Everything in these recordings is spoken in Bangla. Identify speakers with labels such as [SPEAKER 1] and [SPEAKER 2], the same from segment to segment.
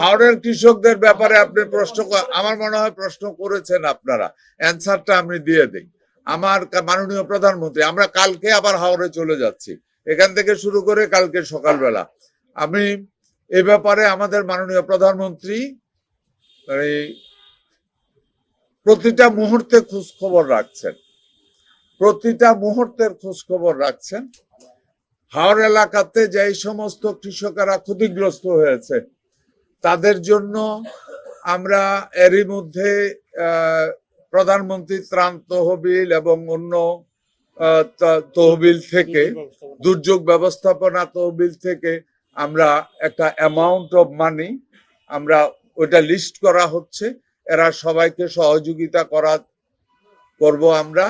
[SPEAKER 1] হাওড়ার কৃষকদের ব্যাপারে আপনি প্রশ্ন, আমার মনে হয় প্রশ্ন করেছেন আপনারা, অ্যান্সারটা আমি দিয়ে দিই। আমার মাননীয় প্রধানমন্ত্রী, আমরা কালকে আবার হাওড়ে চলে যাচ্ছি, এখান থেকে শুরু করে কালকে সকালবেলা আমি এ ব্যাপারে আমাদের মাননীয় প্রধানমন্ত্রী প্রতিটা মুহূর্তে খোঁজ খবর রাখছেন, প্রতিটা মুহূর্তের খোঁজ খবর রাখছেন। হাওড় এলাকাতে যে সমস্ত কৃষকেরা ক্ষতিগ্রস্ত হয়েছে তাদের জন্য আমরা এরই মধ্যে প্রধানমন্ত্রী ত্রাণ তহবিল এবং অন্য তহবিল থেকে, দুর্যোগ ব্যবস্থাপনা তহবিল থেকে আমরা একটা অ্যামাউন্ট অফ মানি আমরা ওইটা লিস্ট করা হচ্ছে, এরা সবাইকে সহযোগিতা করব আমরা।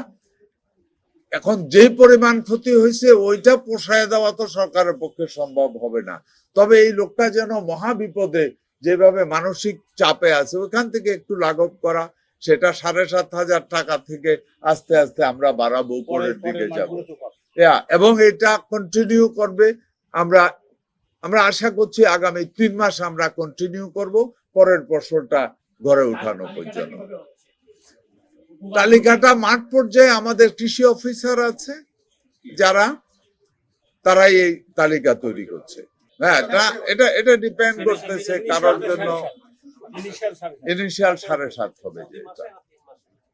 [SPEAKER 1] এখন যে পরিমাণ ক্ষতি হয়েছে ওইটা পোষায় দেওয়া তো সরকারের পক্ষে সম্ভব হবে না, তবে এই লোকটা যেন মহাবিপদে যেভাবে মানসিক চাপে আছে ওইখান থেকে একটু লাঘব করা, সেটা 7,500 টাকা থেকে আস্তে আস্তে আমরা বাড়াবো, উপরের দিকে যাবো এবং এটা কন্টিনিউ করবে। আমরা আশা করছি আগামী 3 মাস আমরা কন্টিনিউ করব, পরের বছরটা ঘরে উঠানো পর্যন্ত। তালিকাটা মাঠ পর্যায়ে আমাদের কৃষি অফিসার আছে যারা, তারাই এই তালিকা তৈরি করছে। হ্যাঁ, এটা ডিপেন্ড করতেছে কারোর জন্য ইনিশিয়াল 7.5 হবে,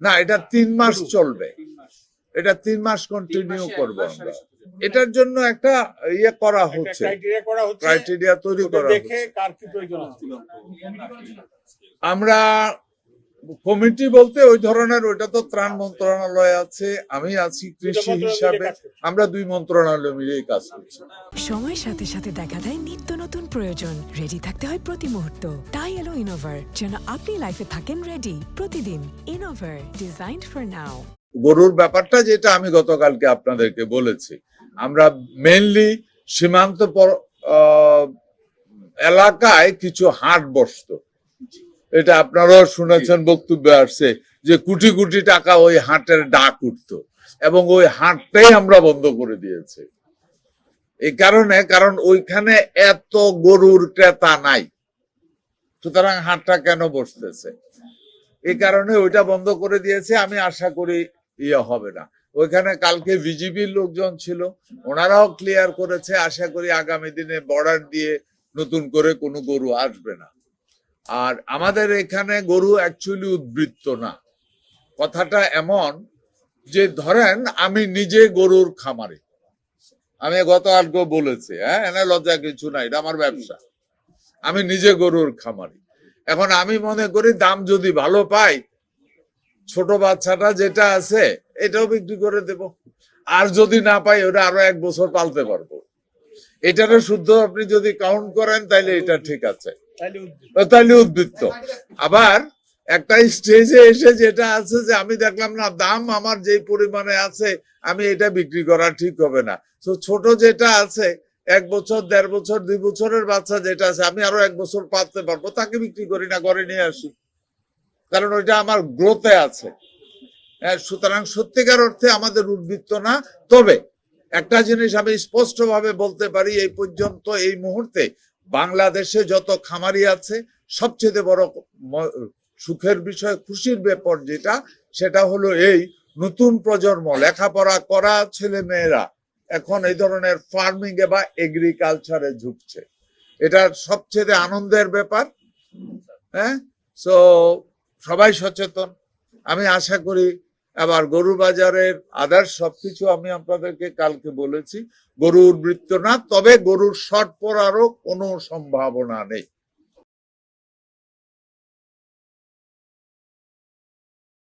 [SPEAKER 1] না এটা 3 মাস চলবে, এটা 3 মাস কন্টিনিউ করবো আমরা। এটার জন্য একটা ইয়ে করা হচ্ছে, ক্রাইটেরিয়া তৈরি করা হচ্ছে। আমরা কমিটি বলতে ওই ধরনের, ওইটা তো ত্রাণ মন্ত্রণালয় আছে, আমি আছি কৃষি হিসাবে, আমরা 2 মন্ত্রণালয় মিলেই কাজ করছি।
[SPEAKER 2] সময়ের সাথে সাথে দেখা দেয় নিত্য নতুন প্রয়োজন, রেডি থাকতে হয় প্রতি মুহূর্ত। তাই এলো ইনোভার, যেন আপনি লাইফে থাকেন রেডি প্রতিদিন। Innova, designed for now.
[SPEAKER 1] গরুর ব্যাপারটা যেটা আমি গতকালকে আপনাদেরকে বলেছি, আমরা মেইনলি সীমান্ত এলাকায় কিছু হাট বসতো, এটা আপনারাও শুনেছেন, বক্তব্যে আসছে যে কোটি কোটি টাকা ওই হাটের ডাক উঠতো এবং ওই হাটটাই আমরা বন্ধ করে দিয়েছি এই কারণে, কারণ ওইখানে এত গরুর ক্রেতা নাই, সুতরাং হাটটা কেন বসতেছে, এই কারণে ওইটা বন্ধ করে দিয়েছে। আমি আশা করি ইয়ে হবে না। ওইখানে কালকে বিজিবির লোকজন ছিল, ওনারাও ক্লিয়ার করেছে, আশা করি আগামী দিনে বর্ডার দিয়ে নতুন করে কোনো গরু আসবে না। আর আমাদের এখানে গরু অ্যাকচুয়ালি উদ্বৃত্ত না, কথাটা এমন যে ধরেন আমি নিজে গরুর খামারি, আমি গতকালকে বলেছি, হ্যাঁ এনে লজ্জা কিছু নাই, এটা আমার ব্যবসা, আমি নিজে গরুর খামারি। এখন আমি মনে করি দাম যদি ভালো পাই, ছোট বাচ্চাটা যেটা আছে এটাও বিক্রি করে দেব, আর যদি না পাই ওটা আরো 1 বছর পালতে পারবো। এটারও শুদ্ধ আপনি যদি কাউন্ট করেন তাইলে এটা ঠিক আছে, তাহলে উদ্বৃত্ত। আবার একটা স্টেজে এসে যেটা আছে যে আমি দেখলাম না দাম আমার যে পরিমাণে আছে, আমি এটা বিক্রি করা ঠিক হবে না, তো ছোট যেটা আছে 1 বছর 1.5 বছর 2 বছরের বাচ্চা যেটা আছে আমি আরো 1 বছর পালতে পারবো, তাকে বিক্রি করি না, ঘরে নিয়ে আসি, কারণ ওইটা আমার গ্রোথে আছে। সুতরাং সত্যিকার অর্থে আমাদের উদ্বৃত্ত না। তবে একটা জিনিস আমি স্পষ্ট ভাবে বলতে পারি, এই পর্যন্ত এই মুহূর্তে বাংলাদেশে যত খামারি আছে সবচেয়ে বড় সুখের বিষয়, খুশির ব্যাপার যেটা, সেটা হলো এই নতুন প্রজন্ম লেখাপড়া করা ছেলে মেয়েরা এখন এই ধরনের ফার্মিং এ বা এগ্রিকালচারে ঝুঁকছে, এটা সবচেয়ে আনন্দের ব্যাপার। হ্যাঁ, সো সবাই সচেতন। আমি আশা করি আবার গরু বাজারের আদার্স সবকিছু আমি আপনাদেরকে কালকে বলেছি, গরু উদ্বৃত্ত না, তবে গরুর শর্ট পড়ারও কোনো সম্ভাবনা নেই।